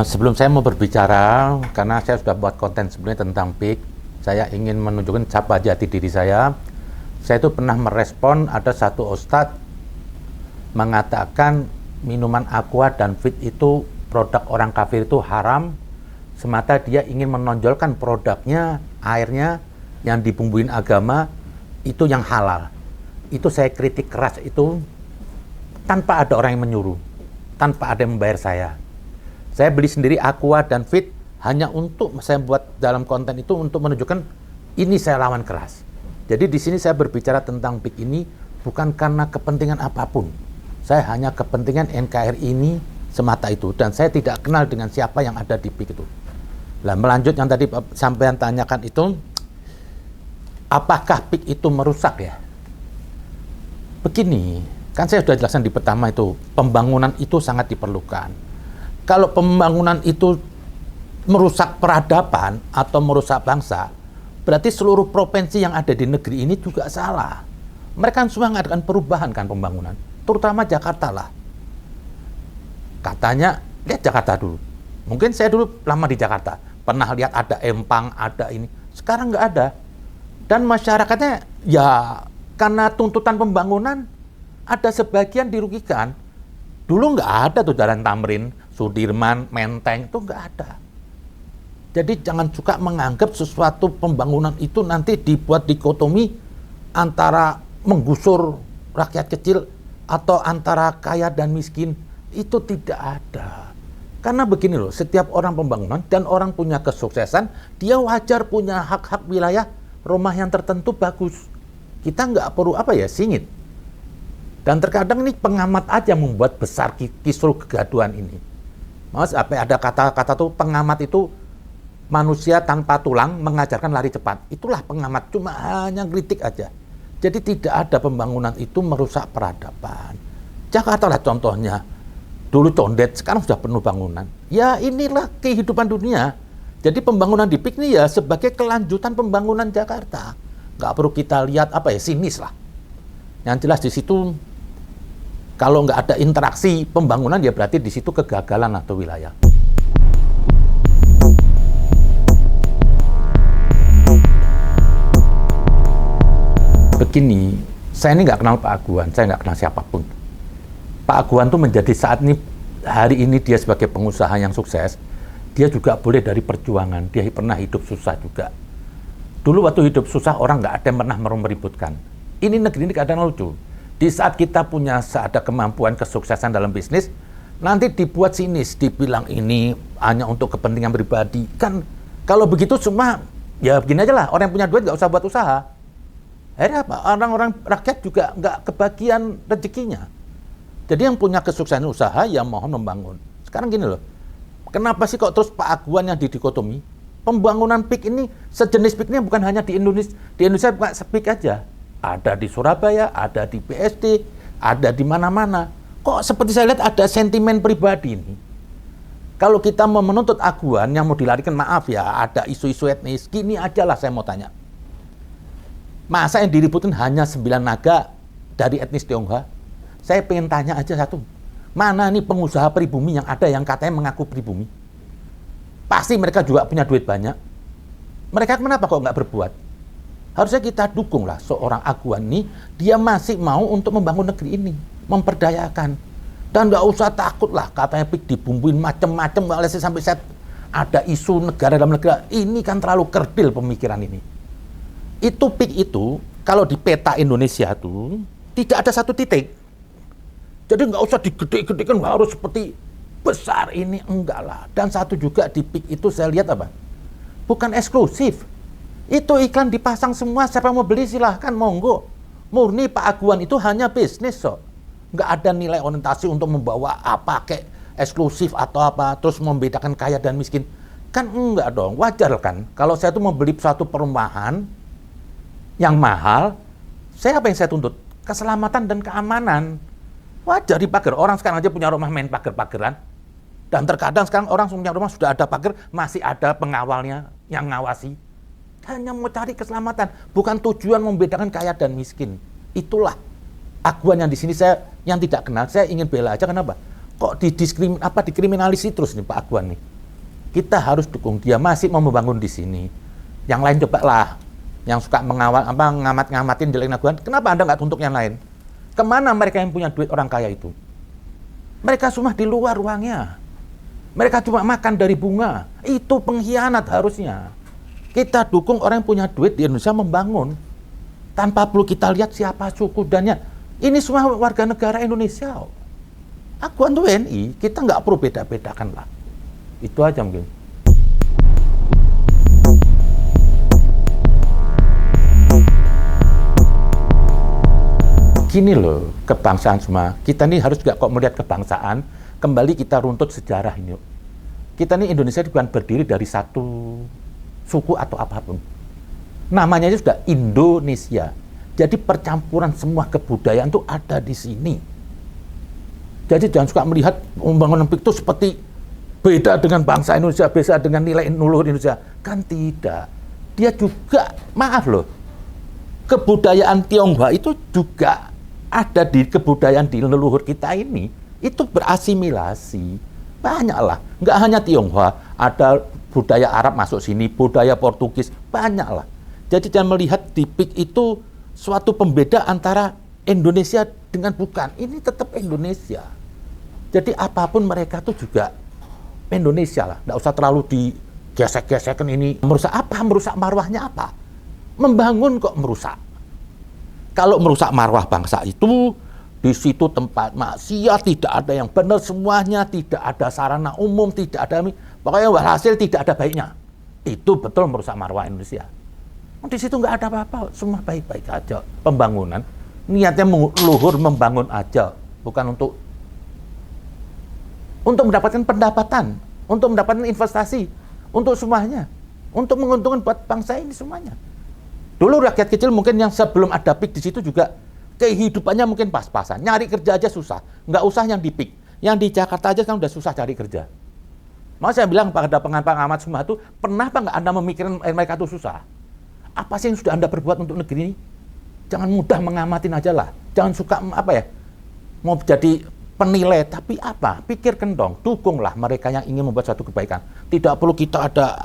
Sebelum saya mau berbicara, karena saya sudah buat konten sebenarnya tentang PIK, saya ingin menunjukkan siapa jati diri saya. Saya itu pernah merespon ada satu ustadz mengatakan minuman Aqua dan Fit itu produk orang kafir itu haram, semata dia ingin menonjolkan produknya, airnya yang dibumbuin agama itu yang halal. Itu saya kritik keras itu tanpa ada orang yang menyuruh, tanpa ada yang membayar saya. Saya beli sendiri Aqua dan Fit hanya untuk saya buat dalam konten itu untuk menunjukkan ini saya lawan keras. Jadi di sini saya berbicara tentang PIK ini bukan karena kepentingan apapun. Saya hanya kepentingan NKRI ini semata itu, dan saya tidak kenal dengan siapa yang ada di PIK itu. Nah, melanjut yang tadi sampean tanyakan itu, apakah PIK itu merusak ya? Begini, kan saya sudah jelaskan di pertama itu, pembangunan itu sangat diperlukan. Kalau pembangunan itu merusak peradaban atau merusak bangsa, berarti seluruh provinsi yang ada di negeri ini juga salah. Mereka semua mengadakan perubahan kan pembangunan, terutama Jakarta lah. Katanya, lihat Jakarta dulu. Mungkin saya dulu lama di Jakarta, pernah lihat ada empang, ada ini. Sekarang nggak ada. Dan masyarakatnya, ya karena tuntutan pembangunan, ada sebagian dirugikan. Dulu nggak ada tuh Jalan Tamrin, Sudirman, Menteng, itu nggak ada. Jadi jangan suka menganggap sesuatu pembangunan itu nanti dibuat dikotomi antara menggusur rakyat kecil atau antara kaya dan miskin. Itu tidak ada. Karena begini loh, setiap orang pembangunan dan orang punya kesuksesan, dia wajar punya hak-hak wilayah rumah yang tertentu bagus. Kita nggak perlu singit. Dan terkadang ini pengamat aja membuat besar kisruh kegaduhan ini. Mas, ada kata-kata tuh pengamat itu manusia tanpa tulang mengajarkan lari cepat. Itulah pengamat, cuma hanya kritik aja. Jadi tidak ada pembangunan itu merusak peradaban. Jakarta lah contohnya. Dulu condet, sekarang sudah penuh bangunan. Ya inilah kehidupan dunia. Jadi pembangunan di PIK ini ya sebagai kelanjutan pembangunan Jakarta. Nggak perlu kita lihat sinis lah. Yang jelas di situ kalau nggak ada interaksi pembangunan ya berarti di situ kegagalan atau wilayah. Begini, saya ini nggak kenal Pak Aguan, saya nggak kenal siapapun. Pak Aguan tuh menjadi saat ini, hari ini dia sebagai pengusaha yang sukses, dia juga boleh dari perjuangan, dia pernah hidup susah juga. Dulu waktu hidup susah orang nggak ada yang pernah meributkan. Ini negeri ini keadaan lucu. Di saat kita punya ada kemampuan kesuksesan dalam bisnis, nanti dibuat sinis, dibilang ini hanya untuk kepentingan pribadi. Kan kalau begitu semua, ya begini aja lah, orang yang punya duit nggak usah buat usaha. Akhirnya apa? Orang-orang rakyat juga nggak kebagian rezekinya. Jadi yang punya kesuksesan usaha, ya mohon membangun. Sekarang gini loh, kenapa sih kok terus Pak Aguan yang didikotomi? Pembangunan PIK ini, sejenis PIK ini bukan hanya di Indonesia. Di Indonesia bukan PIK aja. Ada di Surabaya, ada di BSD, ada di mana-mana. Kok seperti saya lihat ada sentimen pribadi ini. Kalau kita mau menuntut Aguan yang mau dilarikan, maaf ya, ada isu-isu etnis, gini aja lah saya mau tanya. Masa yang diributin hanya 9 naga dari etnis Tionghoa? Saya pengen tanya aja satu. Mana nih pengusaha pribumi yang ada yang katanya mengaku pribumi? Pasti mereka juga punya duit banyak. Mereka kenapa kok nggak berbuat? Harusnya kita dukung lah seorang Aguan ini, dia masih mau untuk membangun negeri ini, memperdayakan. Dan nggak usah takut lah, katanya PIK dibumbuin macem-macem, sampai saya ada isu negara dalam negara. Ini kan terlalu kerdil pemikiran ini. Itu PIK itu, kalau di peta Indonesia tuh, tidak ada satu titik. Jadi nggak usah digede-gedekan, harus seperti besar ini, enggak lah. Dan satu juga di PIK itu saya lihat bukan eksklusif. Itu iklan dipasang semua, siapa mau beli silahkan, monggo. Murni Pak Aguan itu hanya bisnis nggak ada nilai orientasi untuk membawa kayak eksklusif atau terus membedakan kaya dan miskin. Kan enggak dong, wajar kan. Kalau saya tuh mau beli suatu perumahan yang mahal, apa yang saya tuntut? Keselamatan dan keamanan. Wajar dipagar. Orang sekarang aja punya rumah main pagar-pageran. Dan terkadang sekarang orang punya rumah sudah ada pagar, masih ada pengawalnya yang ngawasi. Hanya mau cari keselamatan, bukan tujuan membedakan kaya dan miskin. Itulah Aguan yang di sini saya yang tidak kenal, saya ingin bela aja. Kenapa? kok dikriminalisasi terus nih Pak Aguan nih. Kita harus dukung dia, masih mau membangun di sini. Yang lain cobalah, yang suka ngamatin jelek Aguan, kenapa Anda nggak tuntut yang lain? Kemana mereka yang punya duit orang kaya itu? Mereka semua di luar ruangnya. Mereka cuma makan dari bunga. Itu pengkhianat harusnya. Kita dukung orang yang punya duit di Indonesia membangun. Tanpa perlu kita lihat siapa suku dannya. Ini semua warga negara Indonesia. Aguan tuh WNI, kita nggak perlu beda-bedakan lah. Itu aja mungkin. Gini loh, kebangsaan semua. Kita nih harus juga kok melihat kebangsaan, kembali kita runtut sejarah ini. Kita nih Indonesia bukan berdiri dari satu suku atau apapun. Namanya itu sudah Indonesia. Jadi percampuran semua kebudayaan itu ada di sini. Jadi jangan suka melihat membangun Olimpik itu seperti beda dengan bangsa Indonesia, beda dengan nilai leluhur Indonesia. Kan tidak. Dia juga, maaf loh, kebudayaan Tionghoa itu juga ada di kebudayaan di leluhur kita ini. Itu berasimilasi. Banyaklah. Nggak hanya Tionghoa, ada budaya Arab masuk sini, budaya Portugis, banyaklah. Jadi jangan melihat di PIK itu suatu pembeda antara Indonesia dengan bukan. Ini tetap Indonesia. Jadi apapun mereka tuh juga Indonesia lah. Nggak usah terlalu digesek-gesekan ini. Merusak apa? Merusak marwahnya apa? Membangun kok merusak. Kalau merusak marwah bangsa itu, di situ tempat maksiat, tidak ada yang benar semuanya, tidak ada sarana umum, tidak ada, pokoknya hasil tidak ada baiknya. Itu betul merusak marwah Indonesia. Di situ nggak ada apa-apa, semua baik-baik aja. Pembangunan, niatnya luhur membangun aja, bukan untuk mendapatkan pendapatan, untuk mendapatkan investasi, untuk semuanya, untuk menguntungkan buat bangsa ini semuanya. Dulu rakyat kecil mungkin yang sebelum ada PIK di situ juga kehidupannya mungkin pas-pasan. Nyari kerja aja susah. Nggak usah yang di PIK. Yang di Jakarta aja kan udah susah cari kerja. Mau saya bilang pada pengamat semua itu, pernah apa nggak Anda memikirkan mereka itu susah? Apa sih yang sudah Anda perbuat untuk negeri ini? Jangan mudah mengamatin aja lah. Jangan suka mau jadi penilai. Tapi apa? Pikirkan dong. Dukunglah mereka yang ingin membuat suatu kebaikan. Tidak perlu kita ada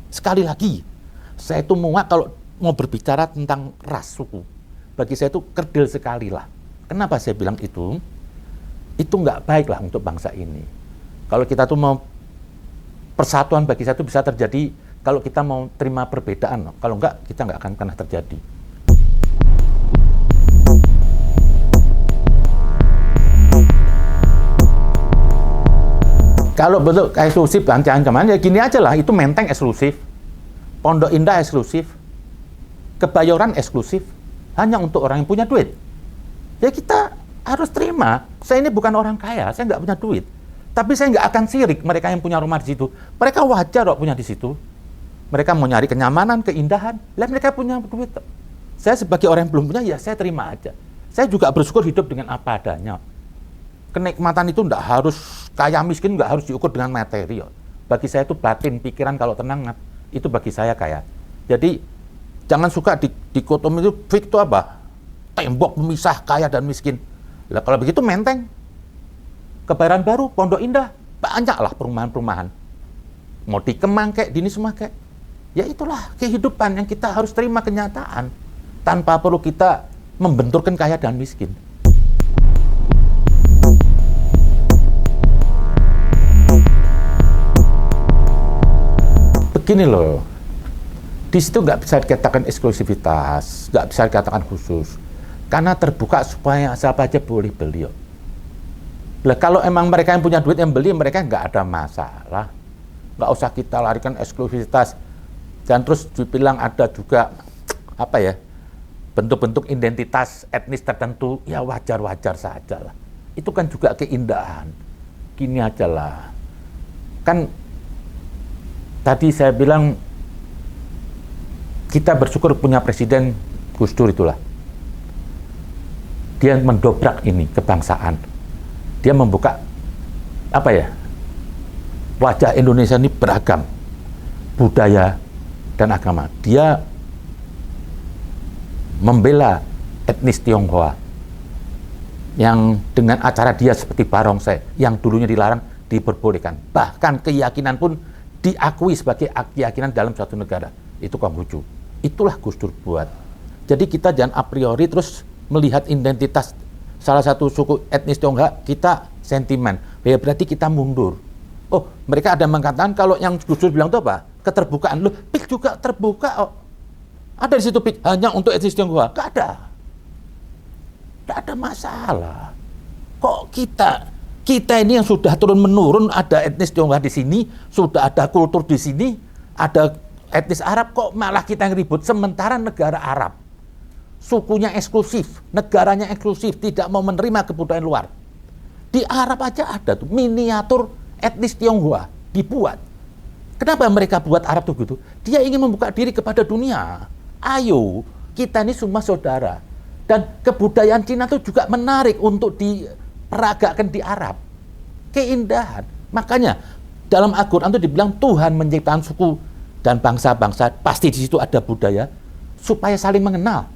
sekali lagi. Saya itu muak kalau mau berbicara tentang ras suku. Bagi saya itu kerdil sekali lah. Kenapa saya bilang itu? Itu nggak baik lah untuk bangsa ini. Kalau kita tuh mau persatuan bagi saya itu bisa terjadi kalau kita mau terima perbedaan. Kalau enggak, kita nggak akan pernah terjadi. Kalau bentuk eksklusif ancaman ya gini aja lah. Itu Menteng eksklusif, Pondok Indah eksklusif, Kebayoran eksklusif, hanya untuk orang yang punya duit. Ya kita harus terima. Saya ini bukan orang kaya, saya nggak punya duit. Tapi saya nggak akan sirik mereka yang punya rumah di situ. Mereka wajar kok punya di situ. Mereka mau nyari kenyamanan, keindahan. Lihat mereka punya duit. Saya sebagai orang yang belum punya, ya saya terima aja. Saya juga bersyukur hidup dengan apa adanya. Kenikmatan itu nggak harus kaya miskin, nggak harus diukur dengan materi. Bagi saya itu batin, pikiran kalau tenang, itu bagi saya kaya. Jadi jangan suka dikotomi itu fik itu apa? Tembok pemisah kaya dan miskin. Lah kalau begitu Menteng, Kebayoran Baru, Pondok Indah, banyaklah perumahan-perumahan. Mau di Kemang kayak, di ini semua kayak. Ya itulah kehidupan yang kita harus terima kenyataan. Tanpa perlu kita membenturkan kaya dan miskin. Begini loh. Di situ nggak bisa dikatakan eksklusivitas, nggak bisa dikatakan khusus, karena terbuka supaya siapa aja boleh beli. Nah, kalau emang mereka yang punya duit yang beli, mereka nggak ada masalah, nggak usah kita larikan eksklusivitas, dan terus dibilang ada juga bentuk-bentuk identitas etnis tertentu, ya wajar-wajar saja lah. Itu kan juga keindahan. Gini aja lah, kan tadi saya bilang. Kita bersyukur punya Presiden Gus Dur itulah. Dia mendobrak ini kebangsaan. Dia membuka wajah Indonesia ini beragam budaya dan agama. Dia membela etnis Tionghoa. yang dengan acara dia seperti barongsai yang dulunya dilarang diperbolehkan. Bahkan keyakinan pun diakui sebagai keyakinan dalam suatu negara. Itu Konghucu. Itulah Gus Dur buat. Jadi kita jangan a priori terus melihat identitas salah satu suku etnis Tionghoa, kita sentimen. Ya berarti kita mundur. Oh, mereka ada mengatakan kalau yang Gus Dur bilang itu apa? Keterbukaan. Loh, PIK juga terbuka. Oh. Ada di situ PIK hanya untuk etnis Tionghoa. Nggak ada. Nggak ada masalah. Kok kita ini yang sudah turun-menurun, ada etnis Tionghoa di sini, sudah ada kultur di sini, ada etnis Arab, kok malah kita yang ribut. Sementara negara Arab, sukunya eksklusif, negaranya eksklusif, tidak mau menerima kebudayaan luar. Di Arab aja ada tuh miniatur etnis Tionghoa dibuat. Kenapa mereka buat Arab tuh gitu? Dia ingin membuka diri kepada dunia. Ayo, kita ini semua saudara. Dan kebudayaan Cina itu juga menarik untuk diperagakan di Arab. Keindahan. Makanya dalam Al-Quran itu dibilang Tuhan menciptakan suku dan bangsa-bangsa, pasti di situ ada budaya, supaya saling mengenal.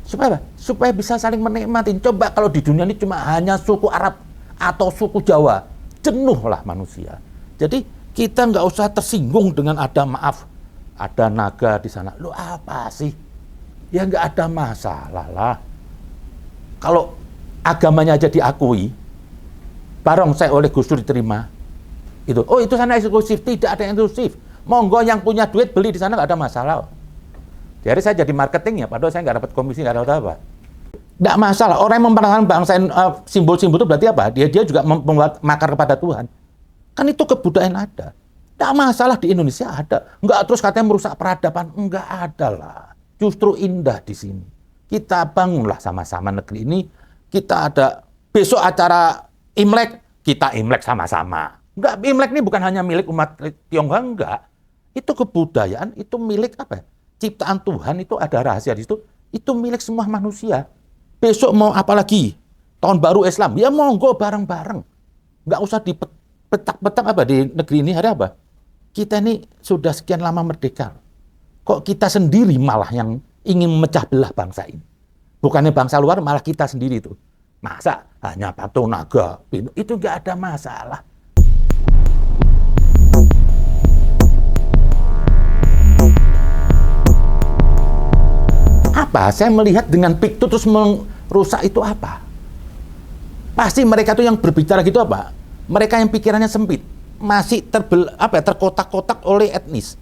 Supaya apa? Supaya bisa saling menikmati. Coba kalau di dunia ini cuma hanya suku Arab atau suku Jawa, jenuhlah manusia. Jadi kita nggak usah tersinggung dengan ada naga di sana. Lu apa sih? Ya nggak ada masalah lah. Kalau agamanya aja diakui, barongsai oleh Gus Dur diterima, itu. Oh itu sana eksklusif, tidak ada yang eksklusif. Monggo yang punya duit beli di sana nggak ada masalah. Jadi saya jadi marketing ya, padahal saya nggak dapat komisi, nggak dapat apa. Nggak masalah. Orang yang mempertahankan bangsa simbol-simbol itu berarti apa? Dia juga membuat makar kepada Tuhan. Kan itu kebudayaan ada. Nggak masalah di Indonesia ada. Nggak terus katanya merusak peradaban. Nggak ada lah. Justru indah di sini. Kita bangunlah sama-sama negeri ini. Kita ada besok acara Imlek, kita Imlek sama-sama. Enggak, Imlek ini bukan hanya milik umat Tionghoa, enggak. Itu kebudayaan, itu milik apa? Ciptaan Tuhan, itu ada rahasia di situ. Itu milik semua manusia. Besok mau apa lagi? Tahun baru Islam, ya monggo bareng-bareng. Enggak usah dipetak-petak apa di negeri ini, hari apa? Kita ini sudah sekian lama merdeka. Kok kita sendiri malah yang ingin memecah belah bangsa ini? Bukannya bangsa luar, malah kita sendiri itu. Masa hanya patung naga? Itu nggak ada masalah. Apa? Saya melihat dengan PIK itu terus merusak itu apa? Pasti mereka tuh yang berbicara gitu apa? Mereka yang pikirannya sempit. Masih terkotak-kotak oleh etnis.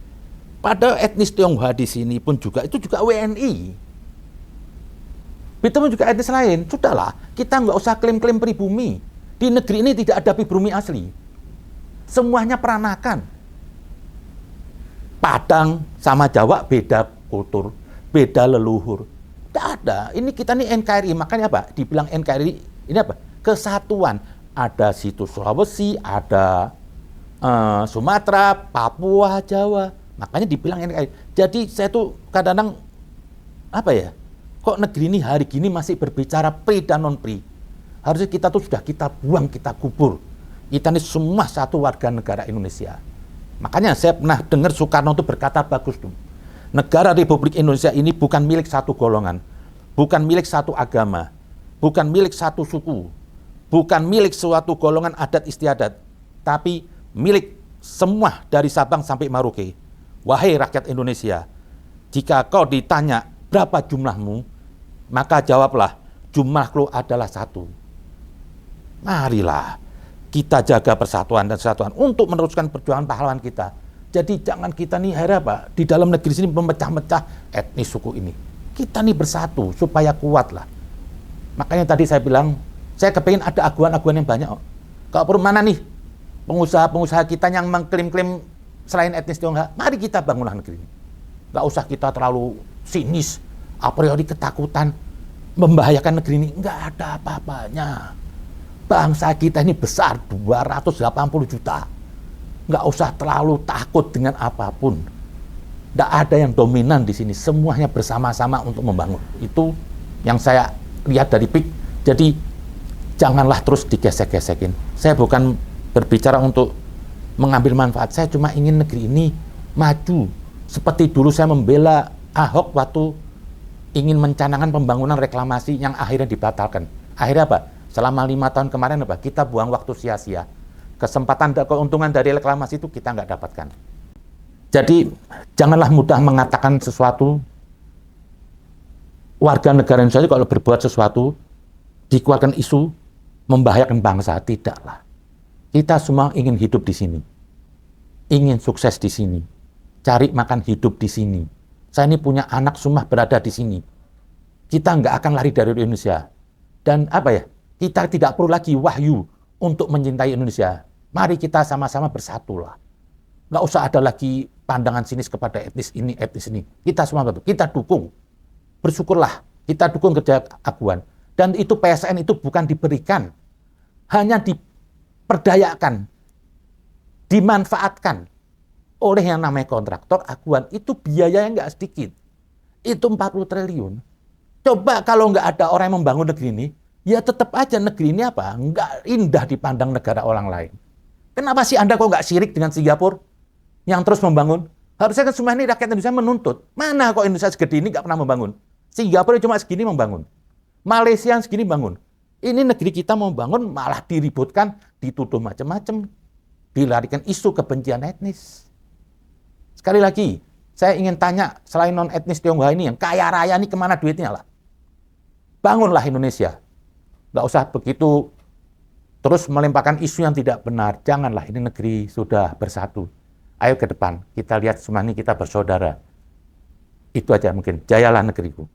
Pada etnis Tionghoa di sini pun juga, itu juga WNI. Itu pun juga etnis lain. Sudahlah, kita nggak usah klaim-klaim pribumi. Di negeri ini tidak ada pribumi asli. Semuanya peranakan. Padang sama Jawa beda kultur, beda leluhur. Tidak ada. Ini kita nih NKRI. Makanya apa? Dibilang NKRI, ini apa? Kesatuan. Ada situ Sulawesi, ada Sumatera, Papua, Jawa. Makanya dibilang NKRI. Jadi saya tuh kadang-kadang apa ya? Kok negeri ini hari gini masih berbicara pri dan non pri? Harusnya kita tuh sudah kita buang, kita kubur. Kita ini semua satu warga negara Indonesia. Makanya saya pernah dengar Soekarno itu berkata bagus tuh. Negara Republik Indonesia ini bukan milik satu golongan, bukan milik satu agama, bukan milik satu suku, bukan milik suatu golongan adat istiadat, tapi milik semua dari Sabang sampai Merauke. Wahai rakyat Indonesia, jika kau ditanya berapa jumlahmu, maka jawablah, jumlahku adalah satu. Marilah kita jaga persatuan dan kesatuan untuk meneruskan perjuangan pahlawan kita. Jadi jangan kita nih apa di dalam negeri sini memecah-mecah etnis suku ini. Kita nih bersatu supaya kuat lah. Makanya tadi saya bilang, saya kepingin ada aguan-aguan yang banyak. Kalau perlu mana nih pengusaha-pengusaha kita yang mengklaim-klaim selain etnis Tionghoa, mari kita bangunlah negeri ini. Nggak usah kita terlalu sinis, a priori ketakutan, membahayakan negeri ini. Nggak ada apa-apanya. Bangsa kita ini besar, 280 juta. Nggak usah terlalu takut dengan apapun. Nggak ada yang dominan di sini. Semuanya bersama-sama untuk membangun. Itu yang saya lihat dari PIK. Jadi janganlah terus digesek-gesekin. Saya bukan berbicara untuk mengambil manfaat. Saya cuma ingin negeri ini maju. Seperti dulu saya membela Ahok waktu ingin mencanangkan pembangunan reklamasi yang akhirnya dibatalkan. Akhirnya apa? Selama 5 tahun kemarin apa? Kita buang waktu sia-sia. Kesempatan dan keuntungan dari reklamasi itu kita nggak dapatkan. Jadi janganlah mudah mengatakan sesuatu. Warga negara Indonesia kalau berbuat sesuatu, dikeluarkan isu, membahayakan bangsa. Tidaklah. Kita semua ingin hidup di sini. Ingin sukses di sini. Cari makan hidup di sini. Saya ini punya anak semua berada di sini. Kita nggak akan lari dari Indonesia. Dan apa ya? Kita tidak perlu lagi wahyu untuk mencintai Indonesia. Mari kita sama-sama bersatulah. Nggak usah ada lagi pandangan sinis kepada etnis ini, etnis ini. Kita semua betul. Kita dukung. Bersyukurlah. Kita dukung kerja Aguan. Dan itu PSN itu bukan diberikan. Hanya diperdayakan. Dimanfaatkan oleh yang namanya kontraktor Aguan. Itu biayanya nggak sedikit. Itu 40 triliun. Coba kalau nggak ada orang yang membangun negeri ini, ya tetap aja negeri ini apa? Nggak indah dipandang negara orang lain. Kenapa sih Anda kok nggak sirik dengan Singapura yang terus membangun? Harusnya kan semua ini rakyat Indonesia menuntut. Mana kok Indonesia segede ini nggak pernah membangun? Singapura cuma segini membangun. Malaysia segini bangun. Ini negeri kita mau bangun malah diributkan, dituduh macam-macam, dilarikan isu kebencian etnis. Sekali lagi, saya ingin tanya, selain non-etnis Tionghoa ini yang kaya raya ini kemana duitnya lah? Bangunlah Indonesia. Nggak usah begitu terus melemparkan isu yang tidak benar. Janganlah, ini negeri sudah bersatu. Ayo ke depan, kita lihat semua ini kita bersaudara. Itu aja mungkin. Jayalah negeriku.